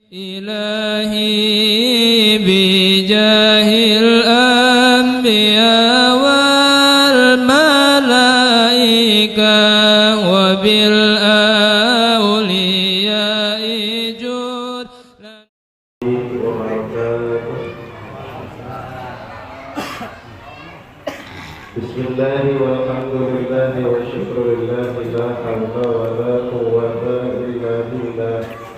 Ilahi bijahil anbiya wal malaika wa bil awliya ijud. Bismillahi walhamdulillahi wa syukrulillahi la hawla wa la quwwata illa billah.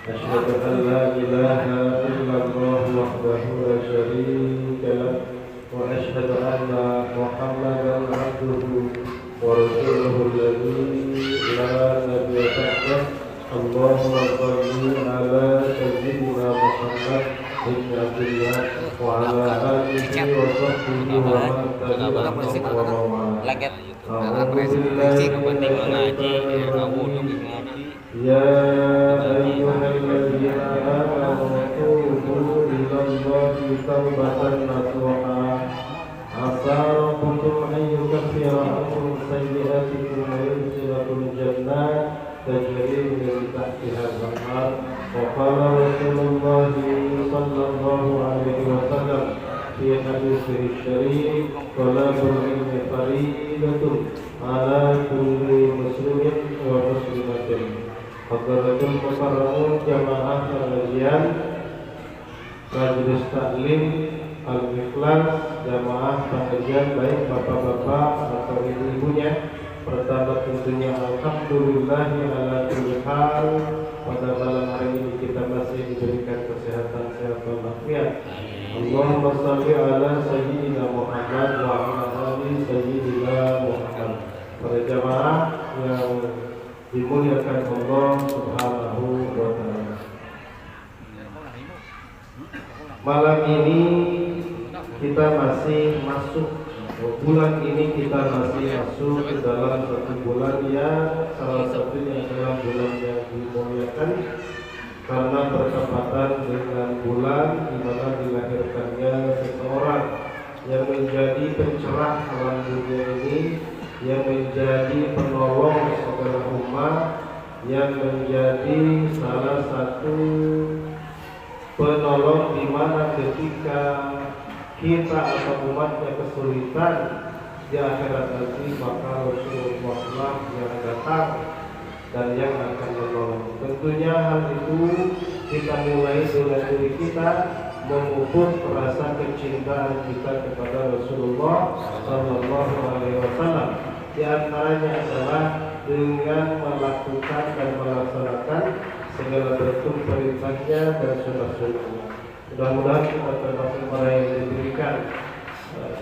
Asyhadu an la ilaha illallah wahdahu la syarika lah wa asyhadu anna Muhammadan abduhu wa rasuluhu alladzi la nabiyya ba'dah. Allahumma shalli ala sayyidina Muhammad ibn Abdillah wa ala alihi wa sahbihi wa man tabi'ahum wa man Ya ayyuhalladzina amanu tubu ilallahi taubatan nasuha asa rabbukum an yukaffira ankum sayyi'atikum wa yudkhilakum jannat tajri min tahtiha al-anhar. Wa qala Rasulullah sallallahu alaihi wasallam fi haditsih syarif talabul ilmi fariidatun ala kulli muslimin wa muslimatin. Hadratul mukarramun jamaah pengajian Majelis Taklim Al-Ikhlas, jamaah pengajian baik bapak-bapak atau ibu-ibunya. Pertama tentunya alhamdulillahi ala kulli hal, pada malam hari ini kita masih diberikan kesehatan sehat walafiat. Allahumma shalli ala sayyidina Muhammad wa ala ali sayyidina Muhammad. Para jamaah yang dimuliakan Allah Subhanahu wa ta'ala, malam ini kita masih masuk, bulan ini kita masih masuk ke dalam satu bulan yang salah satunya adalah bulan yang dimuliakan karena bertepatan dengan bulan di mana dilahirkannya seseorang yang menjadi pencerah alam dunia ini, yang menjadi penolong segala umat, yang menjadi salah satu penolong di mana ketika kita atau umatnya kesulitan di akhirat nanti, maka Rasulullah yang datang dan yang akan menolong. Tentunya hal itu kita mulai dengan diri kita, memupuk rasa kecintaan kita kepada Rasulullah Sallallahu Alaihi Wasallam. Di antaranya adalah dengan melakukan dan melaksanakan segala bentuk perintahnya dan sunnah-sunnahnya. Mudah-mudahan kita termasuk orang yang diberikan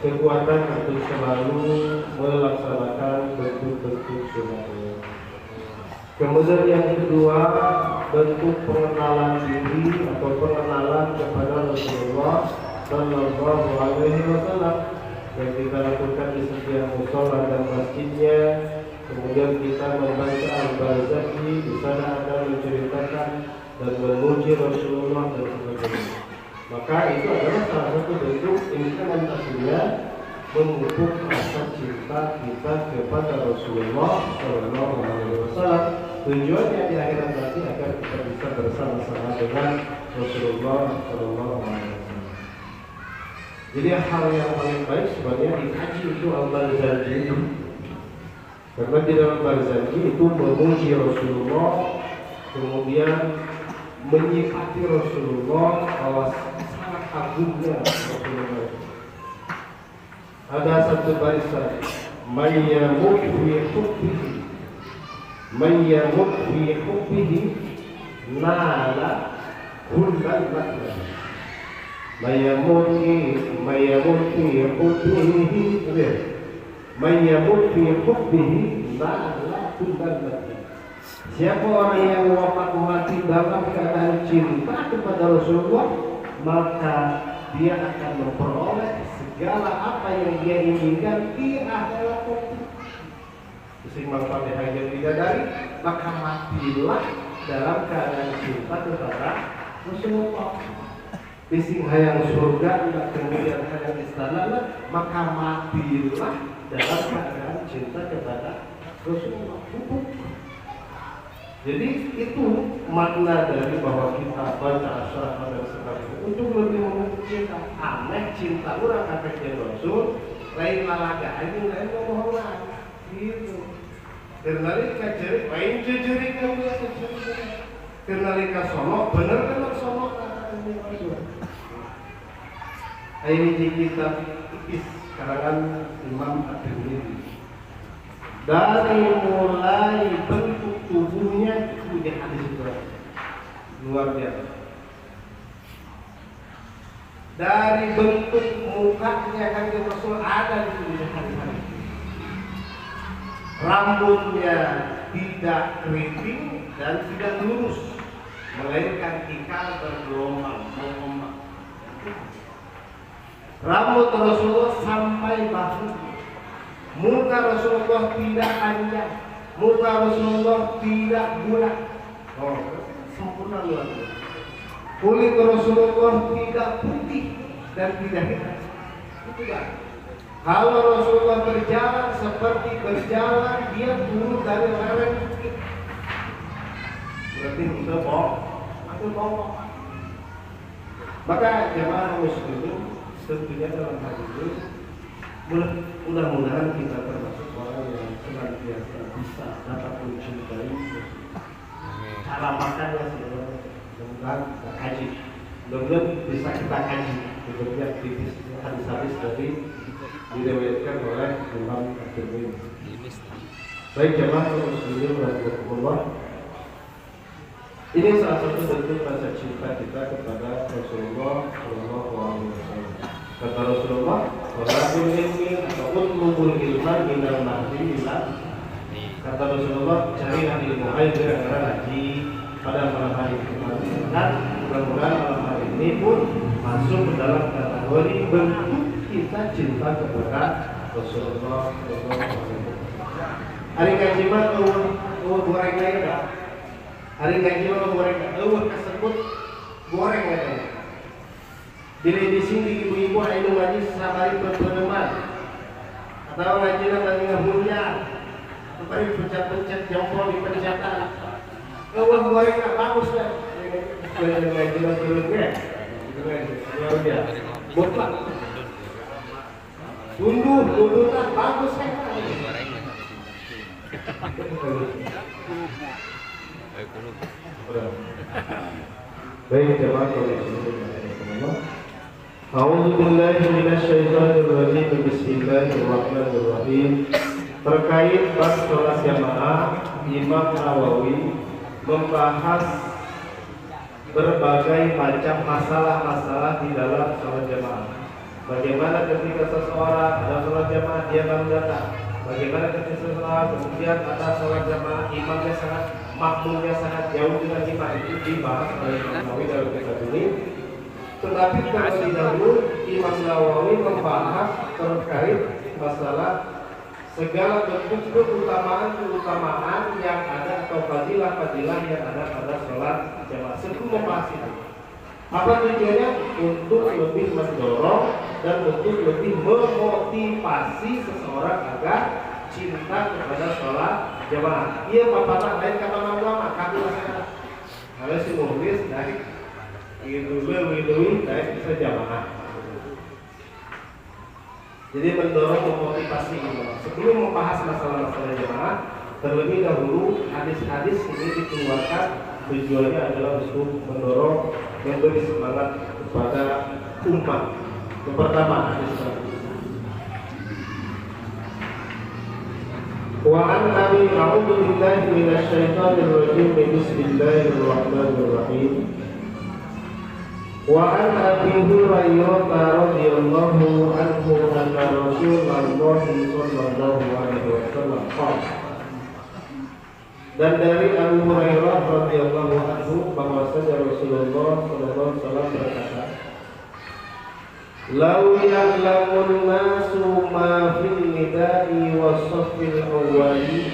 kekuatan untuk selalu melaksanakan bentuk-bentuk sunnahnya. Kemudian yang kedua, bentuk pengenalan diri atau pengenalan kepada Rasulullah Sallallahu Alaihi Wasallam yang kita lakukan di setiap mushola dan masjidnya. Kemudian kita membaca Al-Barzakhi, di sana ada menceritakan dan memuji Rasulullah dan sebagainya. Maka itu adalah salah satu bentuk implementasinya memupuk rasa cinta kita kepada Rasulullah Sallallahu Alaihi Wasallam. Tujuannya di akhirat nanti agar kita bisa bersama-sama dengan Rasulullah Sallallahu Alaihi Wasallam. Jadi hal yang paling baik sebenarnya dikaji itu Al-Barzakhi itu, karena di dalam Barzakhi itu memuji Rasulullah, kemudian menyifati Rasulullah bahwa sangat agungnya Rasulullah. Ada satu barisan, mayyamut fi hubbihi nala kullal makna. Mayyamut fi hubbihi nala kullal makna. Siapa orang yang wafat mati dalam keadaan cinta kepada Rasulullah, maka dia akan memperoleh segala apa yang dia inginkan di akhirat nanti. Sesimbang Fatihah yang bidadari, maka matilah dalam keadaan cinta kepada Rasulullah. Bising hayang surga, kemudian hayang istana, maka matilah dalam keadaan cinta kepada Rasulullah. Jadi itu makna dari bahwa kita baca asyarakat dan sekaligus untuk lebih membentuk cinta. Aneh cinta orang kakek jadi Rasul, lain lalaga aja, lain ngomong lah, gitu. Ternalika jerik, lain jerik kamu ya jerik. Ternalika sonok, bener kan sonok kakek Rasul. Ini kitab Iqis karangan Imam At-Tirmidzi. Dari mulai bentuk tubuhnya itu di hadis itu luar biasa. Dari bentuk mukanya kan Rasul ada di hadis. Rambutnya tidak keriting dan tidak lurus, melainkan ikal bergelombang, mengombang. Rambut Rasulullah sampai bahu. Muka Rasulullah tidak panjang, muka Rasulullah tidak bulat. Oh, sempurna luar biasa. Kulit Rasulullah tidak putih dan tidak hitam. Itu kan. Kalau Rasulullah berjalan seperti berjalan dia turun dari lereng bukit. Berarti itu bohong, itu bohong. Maka jemaah muslimin tentunya dalam hal ini mudah-mudahan kita termasuk orang yang senantiasa bisa dapat mencintai cara makannya sebenarnya. Mudah-mudahan kita kaji, mudah-mudahan bisa kita kaji beberapa tipis hadis-hadis dari diriwayatkan oleh Imam At-Tirmidzi. Baik jemaah muslimin rahimakumullah, ini salah satu bentuk rasa cinta kita kepada Rasulullah Shallallahu Alaihi Wasallam. Kata Rasulullah, "Walakul ilmi atau utlubul ilman minal mahdi ila." Kata Rasulullah, carilah ilmu dengan ngaji pada malam hari ini. Dan mudah-mudahan malam hari ini pun masuk ke dalam kategori bentuk kita cinta kepada Rasulullah Shallallahu Alaihi Wasallam. Hari ngaji mah goreng aja. Hari ngaji mah goreng aja. Kesebut goreng aja. Jadi di sini ibu-ibu anu ngaji sabari berpeneman atau ngaji nanti ngahulnya seperti pencet-pencet jempol di pencatan. Wah goreng nggak bagus kan? Ngaji nanti berulangnya, luar biasa. Mutlak. Tunduh tak bagus kan? Baik jemaah sekalian. A'udzu billahi minasyaitonir rajim. Bismillahirrahmanirrahim. Terkait bab salat jamaah, Imam Nawawi membahas berbagai macam masalah-masalah di dalam salat jamaah. Bagaimana ketika seseorang ada salat jamaah dia baru datang. Bagaimana ketika seseorang kemudian ada salat jamaah imamnya sangat makmumnya sangat jauh dengan imam, itu dibahas oleh Imam Nawawi dalam kitab ini. Tetapi terlebih dahulu Imam Nawawi membahas terkait masalah segala bentuk keutamaan yang ada atau fadilah-fadilah yang ada pada sholat jamaah. Sebelum membahas itu, apa tujuannya? Untuk lebih mendorong dan untuk lebih memotivasi seseorang agar cinta kepada sholat jamaah. Iya paparan lain kata ulama, kami masyarakat. Kalau si muhlis dari Idul dari bisa jamaah. Jadi mendorong memotivasi jamaah. Sebelum membahas masalah-masalah jamaah, terlebih dahulu hadis-hadis ini dikeluarkan tujuannya adalah untuk mendorong memberi semangat kepada umat. Yang pertama hadis wa an nabi a'udzu billahi minasyaitonir rajim. Bismillahirrahmanirrahim. Wa an Abi Hurairah radhiyallahu anhu anna Rasulullah sallallahu alaihi wasallam qala. Dan dari Abu Hurairah radhiyallahu anhu bahwasanya Rasulullah sallallahu alaihi wasallam berkata, "Lau ya'lamun nasu ma fil nida'i was-saffil awwali,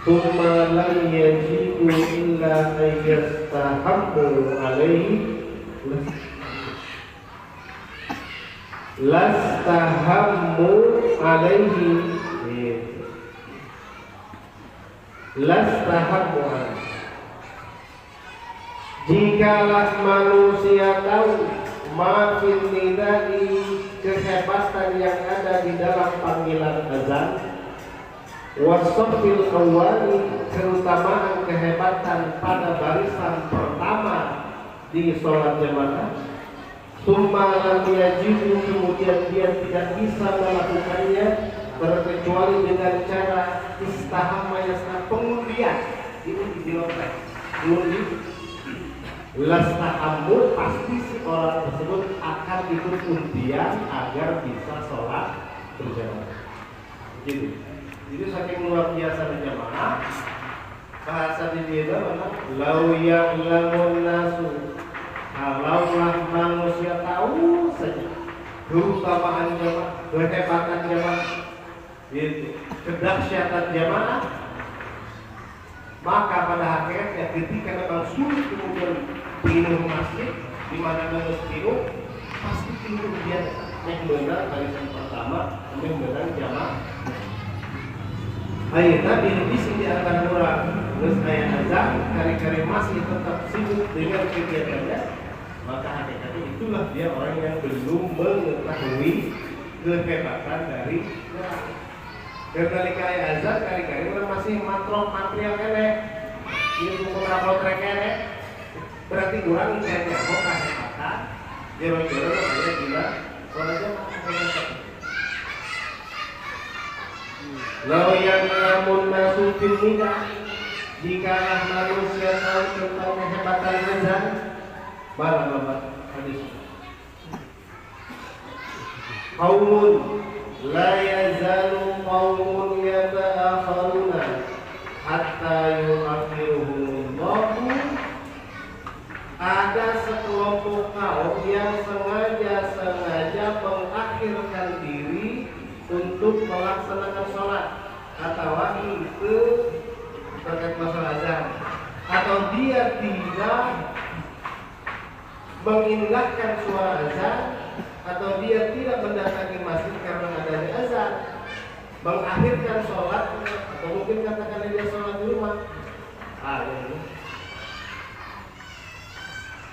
thumma lam yajidu illa ayyastahammu alaihi lastahammu alaihi lastahammu alaihi." Jikalah manusia tahu makin nidai kehebatan yang ada di dalam panggilan azan, wasofil awali keutamaan kehebatan pada barisan pertama di sholat jamaah, summa lam yajibu kemudian dia tidak bisa melakukannya terkecuali dengan cara istahama yasna pengundian. Ini dibilokkan undi lastahamul, pasti si orang tersebut akan ikut undian agar bisa sholat berjamaah. Jadi saking luar biasa berjamaah, bahasa di dia mana? Lau ya'lamun nasu, kalaulah manusia tahu saja keutamaan jamaah, kehebatan jamaah, itu kedahsyatan jamaah, maka pada hakikatnya ketika memang sulit kemudian pindah masjid di mana harus pindah, pasti pindah dia yang benar barisan pertama, yang benar jamaah. Akhirnya di antara orang terus kayak azan, kari-kari masih tetap sibuk dengan kegiatannya, maka hakikatnya itulah dia orang yang belum mengetahui kehebatan dari jamaah. Kali-kali azan, kali-kali orang masih material kene, ini buku rapor trek kene, berarti orang intinya mau kasih kata, jero-jero namanya gila, soalnya lau yang lamun nasukin nikah, jikalah manusia tahu tentang kehebatan azan, bapak hadis. Qaumun la yazalu qaumun yata'akharuna hatta yu'akhiruhumullahu. Ada sekelompok kaum yang sengaja mengakhirkan diri untuk melaksanakan sholat, atau itu terkait masalah azan, atau dia tidak mengindahkan suara azan, atau dia tidak mendatangi masjid karena adanya azan, mengakhirkan sholat, atau mungkin katakan dia sholat di rumah. Ini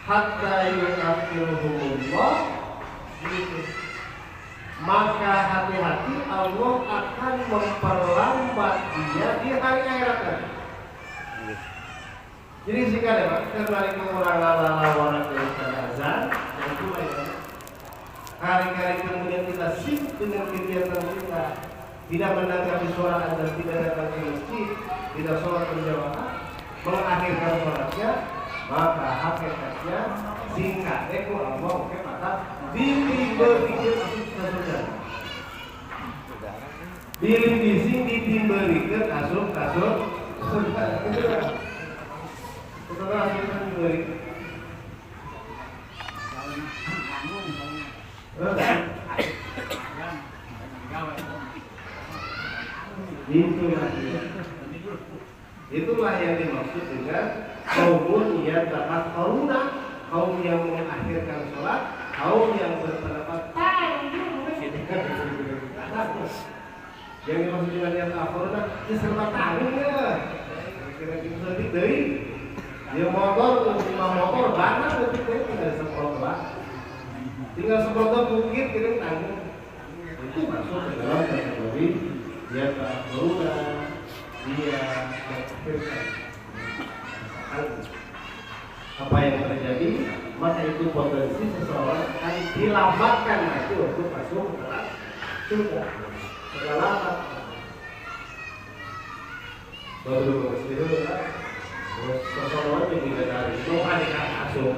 hatta yu'akhiruhumullah, maka hati-hati Allah akan memperlambat dia di hari akhirat nanti. Jadi jika ada kembali ke orang lawan dari azan, yang itu hari-hari kemudian kita sibuk dengan kegiatan kita, tidak menanggapi suara azan, tidak datang ke masjid, tidak sholat berjamaah, mengakhirkan sholatnya, maka hakikatnya singkat eko Allah oke maka ditimberikan bilin bising ditimberikan kasur setelah asupan diberikan itulah yang dimaksud dengan kaumun yang dapat karuna, kaum yang mengakhirkan sholat, kaum yang berpendapat yang dimaksud dengan yang karuna diserta tanggung ya, kira-kira sedikit dari dia motor, lima motor banyak detik dari tinggal semprot lah, tinggal semprot bukit kirim tanggung. Itu masuk ke dalam kategori dia karuna, dia mengakhirkan. Apa yang terjadi, maka itu potensi seseorang akan dilambatkan nanti untuk masuk ke dalam surga. Setelah lambat, baru masuk surga. Terus seseorang yang tidak dari itu akan masuk.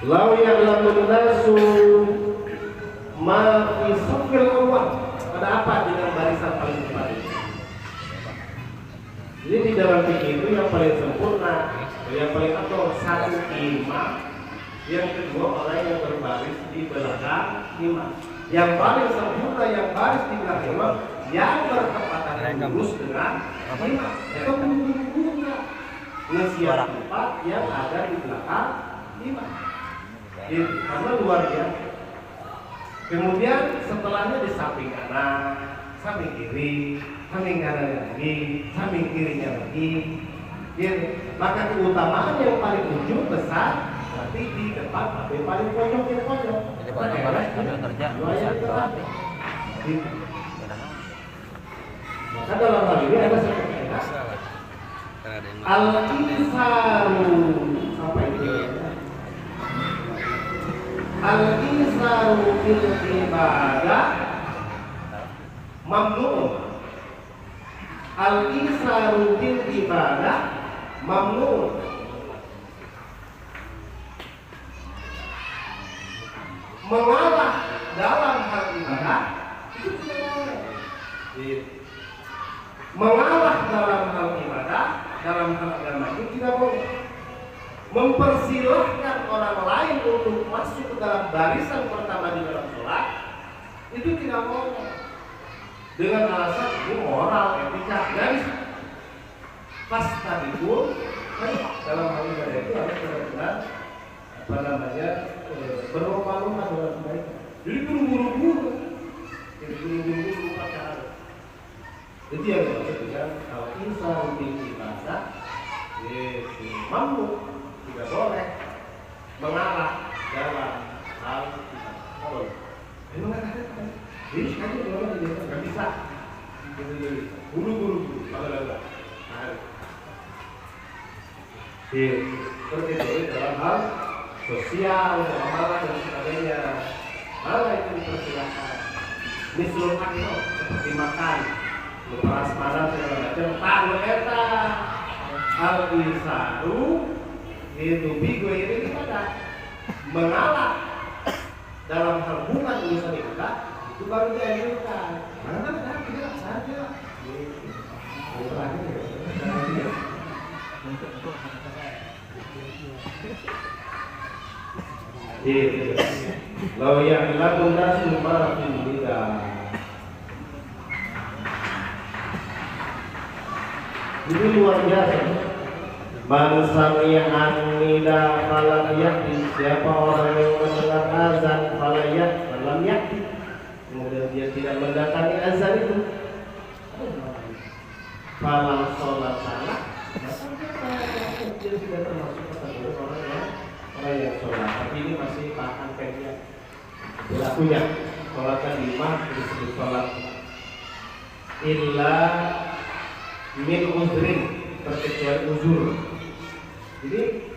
Lau yang lamun nasu ma fi sufil awal. Pada apa dengan barisan paling depan ini? Jadi di dalam fikih itu yang paling sempurna, yang paling atau satu imam, yang kedua orang yang berbaris di belakang imam. Yang paling sempurna yang baris di belakang imam, yang bertepatan lurus dengan imam. Itu menunjukkan ngesiap tempat yang ada di belakang imam. Karena luar biasa. Kemudian setelahnya di samping kanan, samping kiri, samping kanan lagi, samping kirinya lagi. Gitu. Maka keutamaan yang paling ujung besar berarti di depan tapi paling pojok di pojok. Jadi kalau kerja bisa dilatih. Gitu. Maka dalam hal ini ada satu kaidah. Al-insaru apa itu? Al-insaru fil ibadah mamnu'un. Al-insaru fil ibadah mamnu'un. Mengalah dalam hal ibadah itu tidak boleh. Mengalah dalam hal ibadah, dalam hal agama itu tidak boleh. Mempersilahkan orang lain untuk masuk ke dalam barisan pertama di dalam sholat itu tidak boleh. Dengan alasan itu moral, etika, dan pas tadi pun dalam hal ibadah itu harus benar-benar apa namanya berlomba-lomba dalam kebaikan. Jadi buru-buru, pacaran. Itu yang dimaksud dengan al-insan bil ibadah, mampu tidak boleh mengalah dalam hal ibadah. Memang ada kan? Jadi sekali nggak bisa. Buru-buru, pada seperti itu dalam hal sosial, amalan dan sebagainya. Malah itu dipersilakan. Ini seluruh akal seperti makan, lepas malam segala macam. Tahu eta al-isaru itu bigo ini gimana? Mengalah dalam hal bukan urusan ibadah itu baru dianjurkan. Mana ada tidak saja. Lalu yang dilakukan semua tidak. Ini luar biasa. Manusia anida falam yakti. Siapa orang yang mendengar azan falam yakti, kemudian dia tidak mendatangi azan itu, falam sholat salah, dia tidak termasuk kategori orang yang sholat. Tapi ini masih tahan pendek. Berlakunya sholatkan 5 disebut sholat illa min uzrin, terkecuali uzur. Jadi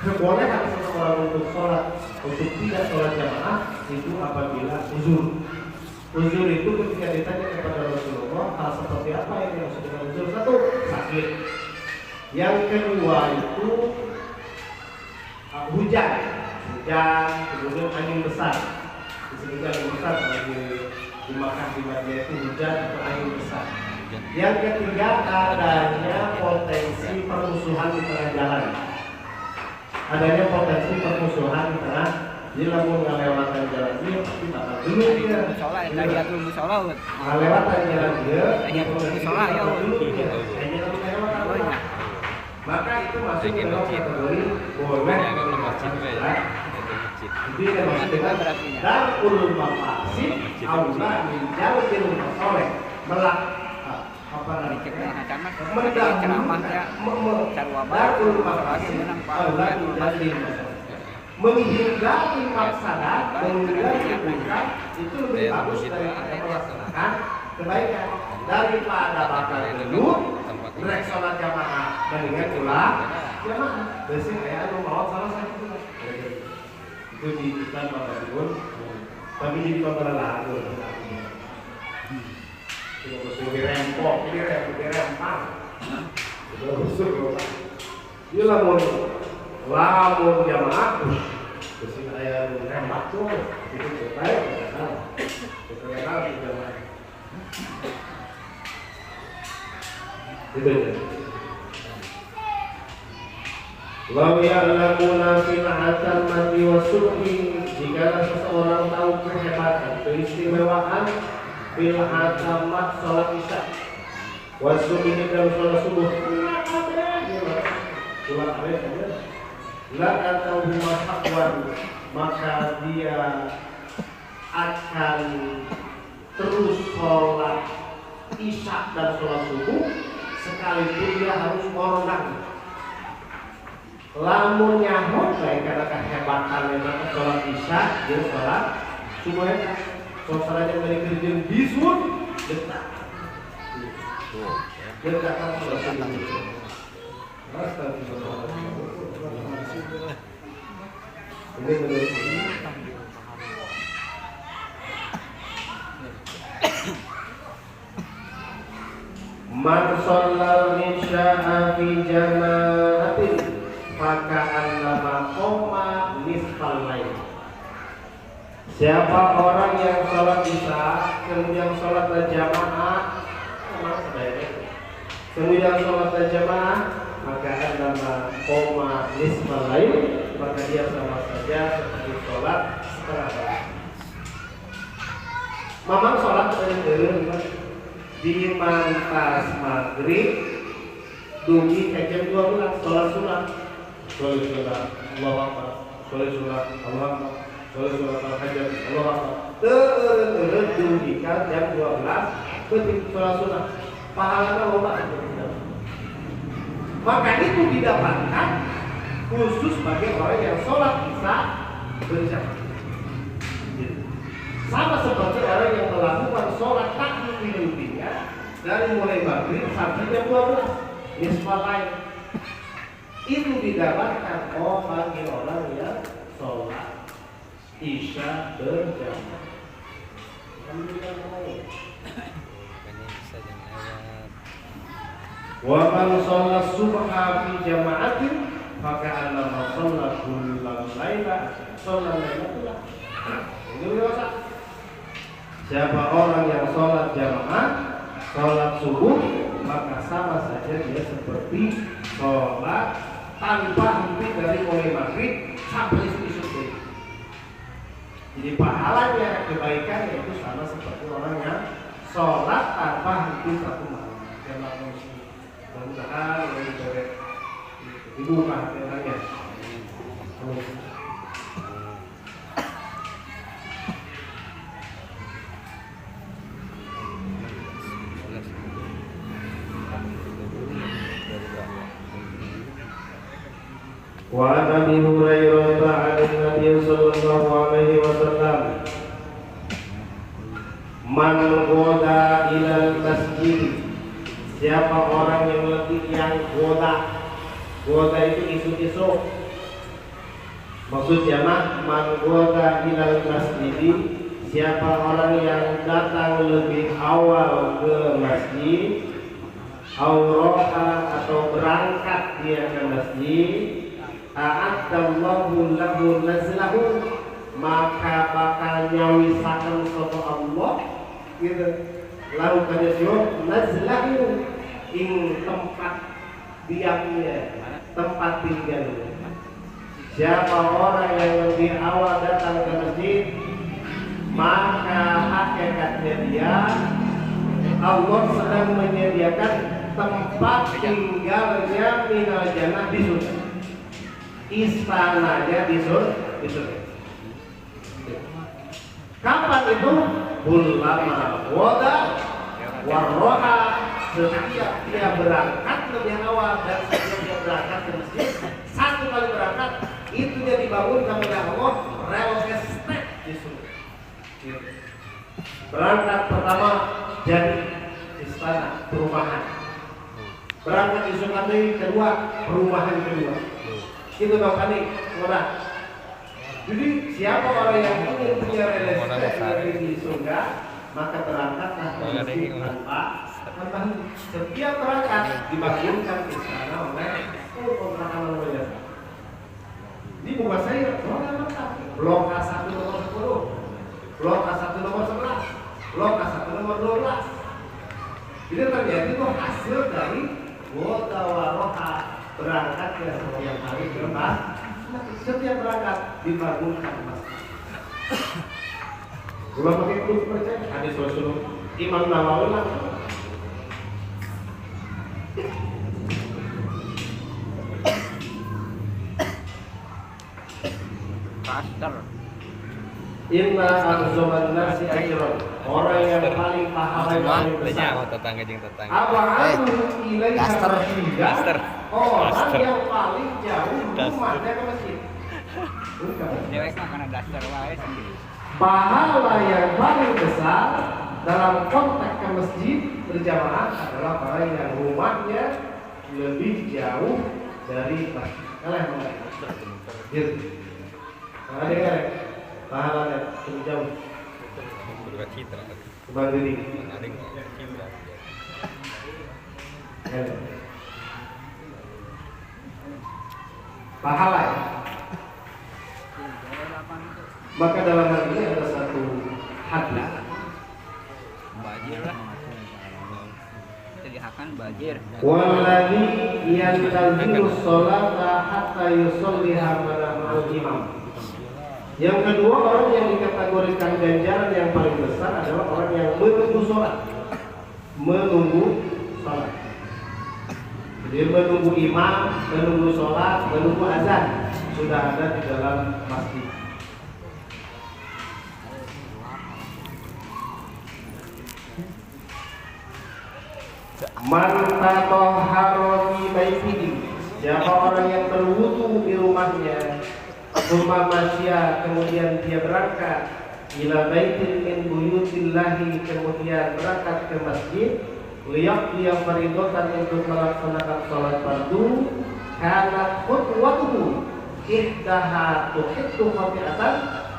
kebolehan seseorang untuk sholat, untuk tidak sholat jamaah itu apabila uzur. Uzur itu ketika ditanya kepada Rasulullah, hal seperti apa yang dimaksud dengan uzur? 1, sakit. Yang kedua itu hujan, kemudian angin besar. Disebutkan angin besar di Makkah, di Madinah itu hujan atau angin besar. Yang ketiga adanya potensi permusuhan di tengah jalan. Adanya potensi permusuhan di tengah. Jadi lamun ngalewatan jalan dia pasti bakal dulu dia. Ngalewatan jalan dia. Maka itu masuk ke dalam kategori boleh. Jadi yang maksudnya darul mafasid aula min jalbil masalih, melak apa namanya? Menghindari mafsadat, menghindari keburukan itu lebih bagus daripada melaksanakan kebaikan. Daripada bakal dulu rek sholat jamaah mendingan pulang jamaah. Biasanya kayak anu mau salah satu itu di kita pada dulu, tapi jadi pada lalu. Lebih rempok, lebih rempang. Dia lamun jamaah, terus saya rempah tuh, itu terbaik, terkenal di jamaah. Itu. Law ya'lamuna fil hatamati wasubhi, jika seseorang tahu kehebatan, keistimewaan fil hatamat salat isya wasubhi dalam salat subuh, la atau haqwan, maka dia akan terus sholat isya dan sholat subuh, sekalipun dia harus ngorong. Lamun nyahot baik karena kehebatan memang sholat isya dia sholat subuh ya. Soalnya dari kerja bisun dekat. Dekat kan sholat subuh. Ini menurut man shallal isya'a fi jama'atin faka'annama qoma nisfal lail. Siapa orang yang sholat isya kemudian sholat berjamaah, kemudian sholat berjamaah, maka annama qoma nisfal lail, maka dia sama saja seperti sholat setengah malam. Mamang sholat berjamaah di mantas maghrib dugi ke jam 12 sholat sunat, sholat sunat Allahu Akbar, sholat sunat Allahu Akbar, sholat sunat al-hajat Allahu Akbar, terus dugi ke jam 12 ketik sholat sunat pahalanya loba. Maka itu didapatkan khusus bagi orang yang sholat isya berjamaah. Sama seperti orang yang melakukan sholat takbir mimpinya dari mulai maghrib sampai jam 12 nisfal lail. Itu didapatkan bagi orang yang sholat isya berjamaah. Wa man sholat subha fi jama'atin maka annama sholat kullal laila sholat lailatul. Ini biasa. Siapa orang yang sholat jamaah, sholat subuh, maka sama saja dia seperti sholat tanpa henti dari mulai maghrib sampai subuh. Jadi pahalanya kebaikan itu sama seperti orang yang sholat tanpa henti satu malam. Jamaah muslim. Mudah-mudahan lebih baik dibuka hati-hatinya. Wa Abi Hurairah ta'ala Nabi sallallahu alaihi wasallam man goda ilal masjid, siapa orang yang goda itu isu-isu, maksudnya man goda ilal masjid, siapa orang yang datang lebih awal ke masjid, auroha atau berangkat dia ke masjid, a'addallahu lahu nazlahu, maka bakal nyawisakan sapa Allah gitu. Lalu kadesyo nazlahu ing tempat diamnya, tempat tinggalnya. Siapa orang yang lebih awal datang ke masjid, maka hakikatnya dia Allah sedang menyediakan tempat tinggalnya minal jannah di surga. Istananya di surga. Kapan itu? Kullama wada warroha, setiap dia berangkat lebih awal dan setiap dia berangkat ke masjid, satu kali berangkat itu dia dibangunkan oleh Allah rel step di surga. Berangkat pertama jadi istana perumahan. Berangkat di surga kedua perumahan kedua. Itu makanya murah. Jadi siapa orang yang ingin punya relasi di surga, maka berangkatlah tanpa setiap berangkat dibangunkan istana oleh kontrakan oleh. Ini bukan saya, blok A1 nomor 10, blok A1 nomor 11, blok A1 nomor 12. Jadi terjadi itu hasil dari wota waroha berangkatnya setiap hari ke masjid. Setiap berangkat dibangunkan masjid. Gua pakai terus percaya hadis Rasulullah Imam Nawawi langsung. Pastor. Inna arzuman nasi ajran orang yang paling pahala yang paling besar. Tetangga jeung tetangga. Abang ilaiha Daster. masjidan, orang yang paling jauh rumahnya ke masjid. Cewek mah kana daster wae sendiri. Pahala yang paling besar dalam konteks ke masjid berjamaah adalah orang yang rumahnya lebih jauh dari masjid. Kalian mengerti? Gitu. Nah, dengar ya, pahalanya lebih jauh. Berkat citra. Kembali diri. Ada yang citra. Pahala ya. Maka dalam hal ini ada satu hadis. Bajir lah. Teriakan bajir. Walladzi yantazilu sholata hatta yusolliha ma'al imam. Yang kedua, orang yang dikategorikan ganjaran yang paling besar adalah orang yang menunggu sholat. Menunggu sholat. Jadi menunggu imam, menunggu sholat, menunggu azan sudah ada di dalam masjid. Man tatahhara fi baitihi, siapa orang yang berwudu di rumahnya, tsumma masya, kemudian dia berangkat ila baitin min buyutillahi, kemudian berangkat ke masjid, liyaqdiya fardhatan, untuk melaksanakan salat fardu, kana khutwatuhu ihdaha tuhittu khati'atan,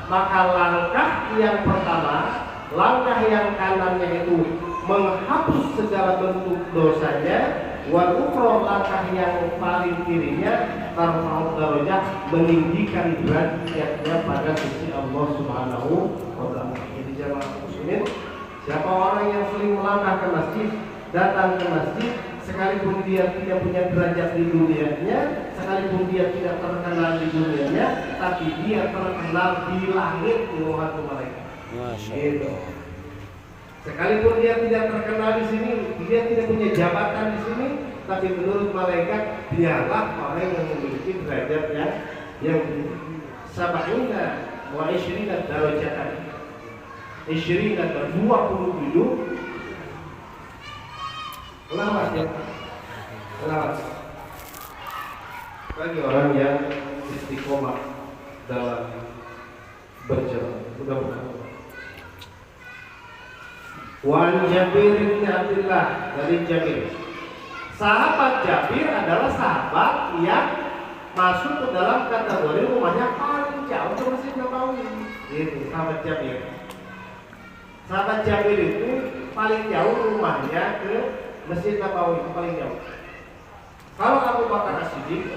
maka langkah yang pertama, langkah yang kanannya itu menghapus segala bentuk dosanya, wal ukhra, langkah yang paling kirinya tarfa'u darajah, meninggikan derajatnya pada sisi Allah Subhanahu wa taala. Jadi jamaah muslimin, siapa orang yang sering melangkah ke masjid, datang ke masjid, sekalipun dia tidak punya derajat di dunianya, sekalipun dia tidak terkenal di dunianya, tapi dia terkenal di langit di hati mereka. Gitu. Sekalipun dia tidak terkenal di sini, dia tidak punya jabatan di sini, tapi menurut malaikat dialah orang yang memiliki derajat yang sab'ina wa isyrina darajatan. Isyrina dan 27 lawas ya. Lawas. Bagi orang yang istiqomah dalam berjalan. Mudah-mudahan. Wan Jabir bin Abdullah, dari Jabir. Sahabat Jabir adalah sahabat yang masuk ke dalam kategori rumahnya paling jauh ke Masjid Nabawi. Itu sahabat Jabir. Sahabat Jabir itu paling jauh rumahnya ke Masjid Nabawi, itu paling jauh. Kalau Abu Bakar As-Siddiq,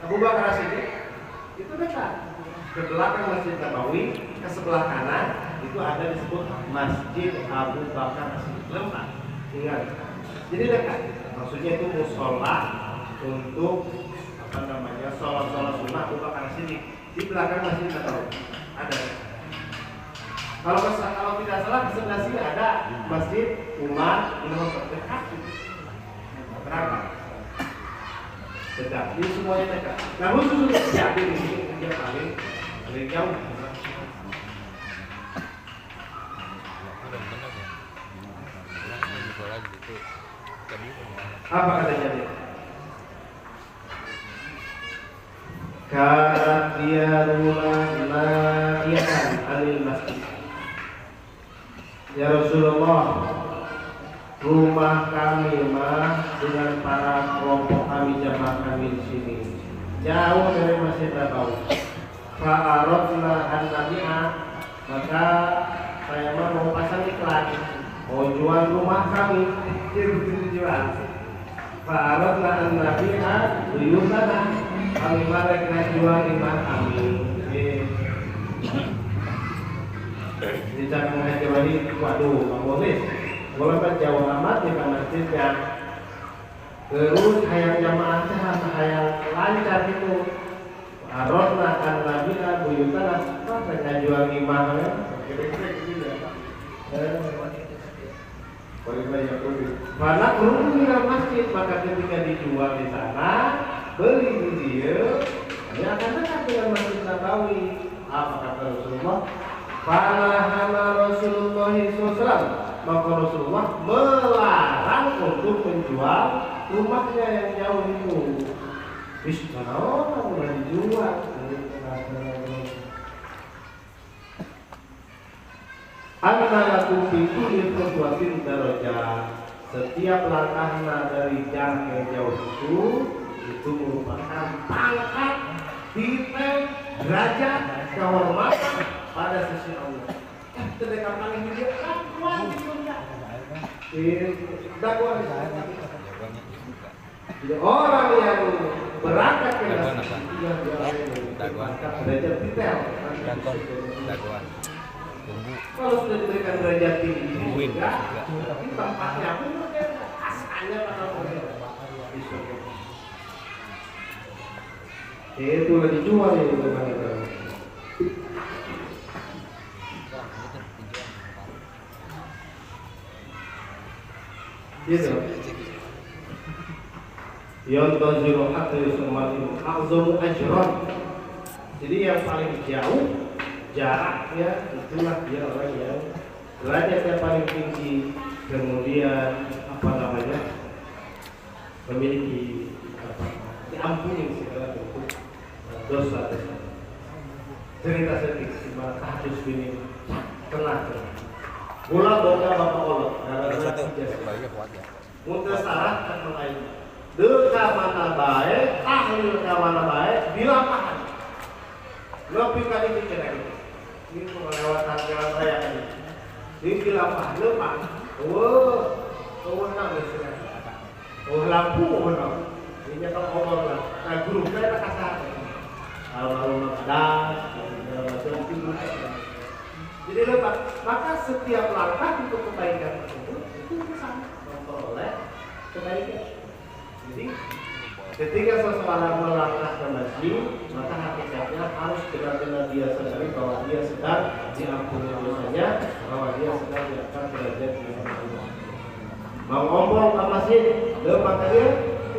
Abu Bakar As-Siddiq itu dekat ke belakang Masjid Nabawi, ke sebelah kanan itu ada disebut Masjid Abu Bakar As-Siddiq. Lengkap, ingat. Jadi dekat. Maksudnya itu musola untuk sholat sunnah Abu Bakar As-Siddiq di belakang Masjid Nabawi. Ada. Kalau tidak salah di sebelah sini ada Masjid Umar bin Khattab, dekat. Berapa? Dekat. Ini semuanya dekat. Nah, khusus untuk Jabir di sini dia paling jauh. Apa kata Jabir? Kanat diyaruna naiyatan anil masjid. Ya Rasulullah, rumah kami mah dengan para kelompok kami, jamaah kami di sini jauh dari Masjid Nabawi. Fa'aradna an-nabi'a, maka saya mau pasang iklan, mau jual rumah kami, jual. Fa'aradna an-nabi'a buyutana, kami mereka jual rumah kami. Di Cakung Haji Wahid, waduh, Pak Bolis, walaupun jauh amat di masjidnya. Terus hayang jamaah sehat, hayang lancar itu. Arosna kan nabina buyutana, apa saya jual gimana? Kira-kira gitu ya. Karena turun di masjid, maka ketika dijual di sana, beli di dia, dia akan dekat dengan Masjid Nabawi. Apa kata Rasulullah? Panahana Rasulullah SAW, maka Rasulullah melarang untuk menjual rumahnya yang jauh itu. Bismillah, udah dijual. Antara kumpul itu darajat. Setiap langkahnya dari jarak yang jauh itu merupakan pangkat, titel, derajat, kehormatan pada sisi Allah. Sedangkan paling dia dakwah di dunia. Dakwah. Jadi orang yang berangkat ke neraka derajat titel. Kalau sudah diberikan derajat tinggi, tapi tempatnya pun asalnya pada orang itu lagi jual ya teman-teman. Gitu. Yantaziru hatta yusmatil a'zamu ajran. Jadi yang paling jauh jaraknya itulah dia orang yang derajatnya paling tinggi, kemudian memiliki diampuni segala bentuk dosa. Cerita sedikit gimana kasus ini kena bola bola bapak olok muntah salah kan lain deka mana baik tahlil ka mana baik di lapangan lebih kali dicek ini melewatkan jalan raya ini di lapangan lepas nang lampu ini kan omong lah nah guru saya tak kasar kalau jadi lepas maka setiap langkah untuk kebaikan tersebut itu bisa memperoleh kebaikan. Jadi ketika seseorang melangkah ke masjid maka hakikatnya harus benar-benar dia sadari bahwa dia sedang diampuni dosanya, bahwa dia sedang diangkat derajat di Allah. Mau ngomong ke masjid, maka dia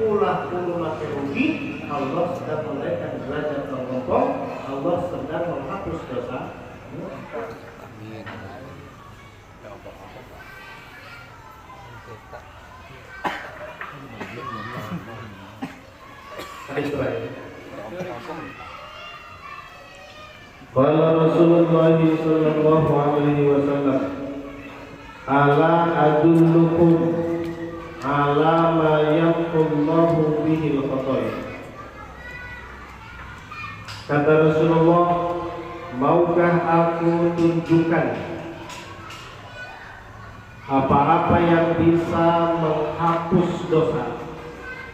ulah mati rugi. Allah sedang menaikkan derajat pengompong, Allah sedang menghapus dosa. Qala Rasulullah sallallahu alaihi wasallam, ala adullukum ala ma yaqullahu bihi al-khataya. Kata Rasulullah, maukah aku tunjukkan apa-apa yang bisa menghapus dosa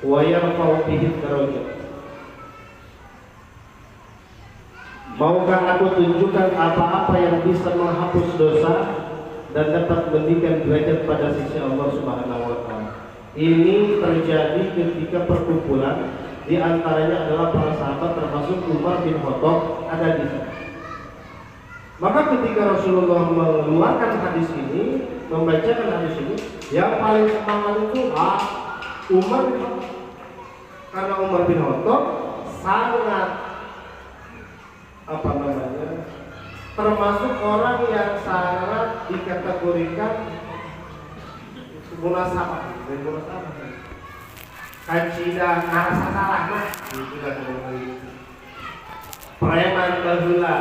wa yarfa'u bihi darajat. Maukah aku tunjukkan apa-apa yang bisa menghapus dosa dan dapat meninggikan derajat pada sisi Allah Subhanahu wa taala. Ini terjadi ketika perkumpulan, di antaranya adalah para sahabat termasuk Umar bin Khattab ada di sana. Maka ketika Rasulullah mengeluarkan hadis ini, membacakan hadis ini, yang paling semangat itu Umar bin Khattab. Karena Umar bin Khattab sangat termasuk orang yang sangat dikategorikan munasabah, kancida ngarasa salah mah itu kan preman baheula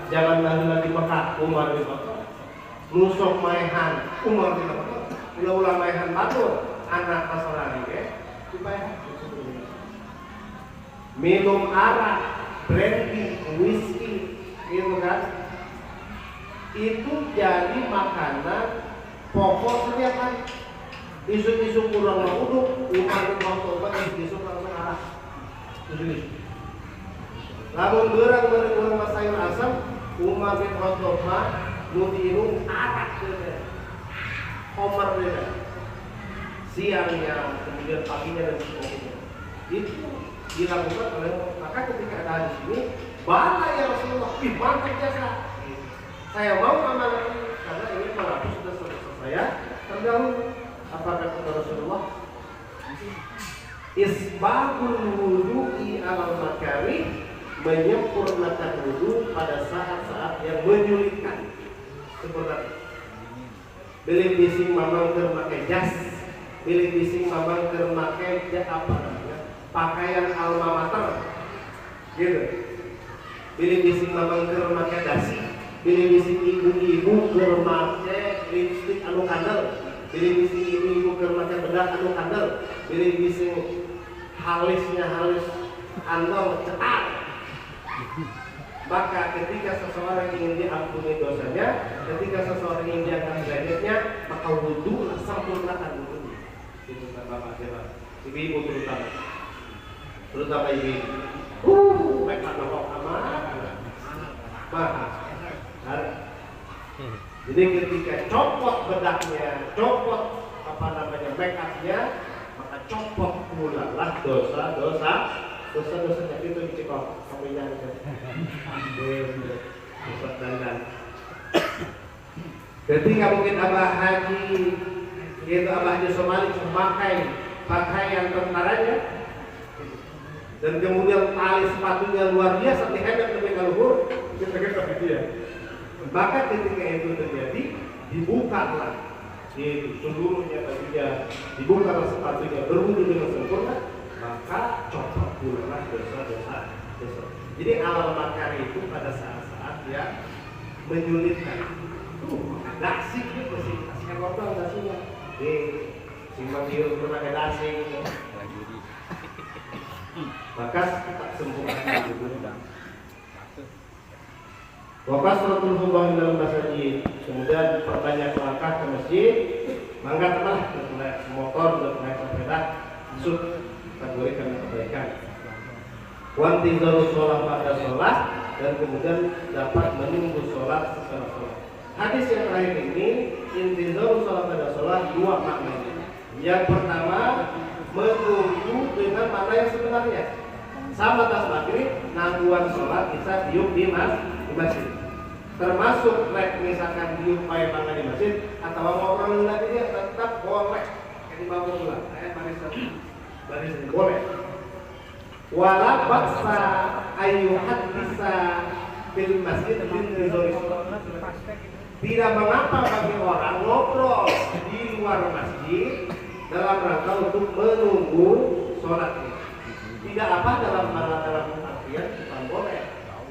jalan baheula di Mekah Umar bin Khattab, nusuk maehan Umar bin Khattab, ulah maehan batur anak Nasrani ge dibayar, minum arak, brandy, whisky, gitu kan, itu jadi makanan pokok setiap hari. Isu-isu kurang uduk, Umar bin Khattab isu-isu langsung arah. Lamun berang sayur asam, Umar bin Khattab mah mutirung arak gitu. Homer gitu. Siangnya, kemudian paginya dan sebagainya. Itu dilakukan oleh maka ketika ada di sini, bala ya Rasulullah, mantap jasa. Saya mau amanah ini karena ini menghapus dosa saya terdahulu. Apa kata Rasulullah? Isbahul wudu'i alal makari menyempurnakan wudu pada saat-saat yang menyulitkan. Sebenarnya bilih bising mamang keur make jas, bilih bising mamang keur make pakaian alma mater gitu, bilih bising mamang keur make dasi, bilih bising ibu-ibu keur make lipstik anu kandel, bilih bising ibu-ibu keur make bedak anu kandel, bilih bising halisnya halus andol cetar. Maka ketika seseorang ingin diampuni dosanya, ketika seseorang ingin diangkat derajatnya, maka wudu sempurnakan wudu. Itu kata Bapak Dewa. Ibu-ibu terutama ibu. Mereka nongol amat. Jadi ketika copot bedaknya, copot make upnya, maka copot pula lah dosa-dosanya itu dicekok kaminya pusat dandan. Ketika mungkin Abah Haji yaitu Abah Haji Somali memakai pakaian tentaranya dan kemudian tali sepatunya luar biasa dihebat demi kaluhur maka ketika itu terjadi dibukalah yaitu seluruhnya bajunya, dibukalah sepatunya berwudu dengan sempurna, maka copot pula dosa-dosa. Jadi awal makar itu pada saat-saat yang menyulitkan. Dasi itu masih kasihkan ngobrol dasinya. Simpan dia pakai dasi. Maka tak sempurna dulu. Wakasratul hubah dalam masjid. Kemudian perbanyak langkah ke masjid. Mangga telah naik motor dan naik sepeda masuk kategori kebaikan. Wantizarus sholat pada sholat dan kemudian dapat menunggu sholat setelah sholat. Hadis yang terakhir ini intizarus sholat pada sholat dua maknanya. Yang pertama menunggu dengan makna yang sebenarnya. Sama tas maghrib nangguan sholat bisa diuk di masjid. Termasuk misalkan diupaya bangga di masjid atau mau orang lagi dia tetap boleh jadi bawa pulang baris boleh wala baksa ayuhat bisa bil masjid tidak mengapa bagi orang ngobrol di luar masjid dalam rangka untuk menunggu sholat ini. Tidak apa dalam artian bukan boleh.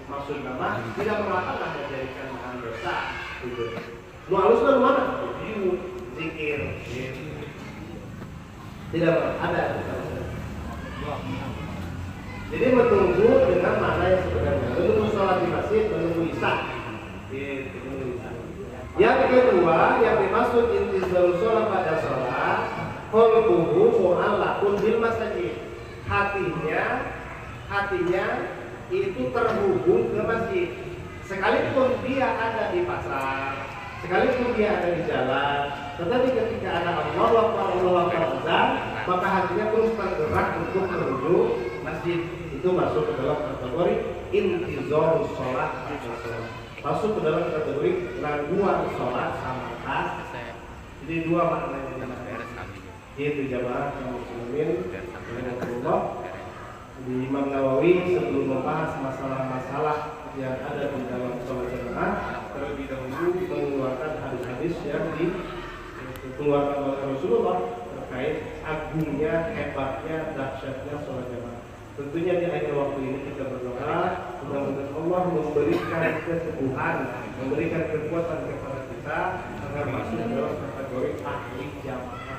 Maksud nama tidak mengatakan menjadikan bahan dosa gitu. Nu halusna mana? View, zikir, tidak ada. Jadi menunggu dengan makna yang sebenarnya. Menunggu sholat di masjid, menunggu isya. Yang kedua, yang dimaksud intizarus sholat pada sholat, qalbuhu mu'allaqun bil masjid. Hatinya itu terhubung ke masjid. Sekalipun dia ada di pasar, sekalipun dia ada di jalan, tetapi ketika ada Allah azan, maka hatinya terus tergerak untuk menuju masjid. Itu masuk ke dalam kategori intizarus sholat. Masuk ke dalam kategori raguan sholat sama tas. Jadi dua maknanya. Itu jamaah kaum muslimin rahimahullah. Di Imam Nawawi sebelum membahas masalah-masalah yang ada di dalam sholat jamaah, terlebih dahulu mengeluarkan hadis-hadis yang dikeluarkan oleh Rasulullah terkait agungnya, hebatnya, dahsyatnya sholat jamaah. Tentunya di akhir waktu ini kita berdoa mudah-mudahan Allah memberikan keteguhan, memberikan kekuatan kepada kita agar masuk dalam kategori ahli jamaah.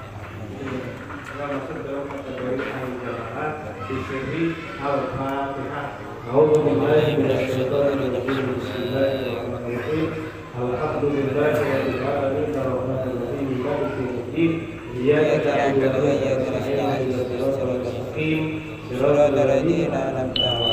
Agar masuk dalam kategori ahli jamaah di sini Al-Fatihah. A'udzubillahi minasyaitonir rajim. Bismillahirrahmanirrahim. Alhamdulillahirabbil alamin arrahmanir rahim maliki yaumiddin. Iyyaka na'budu wa iyyaka nasta'in. Ihdinas siratal mustaqim. صراط الذين أنعمت عليهم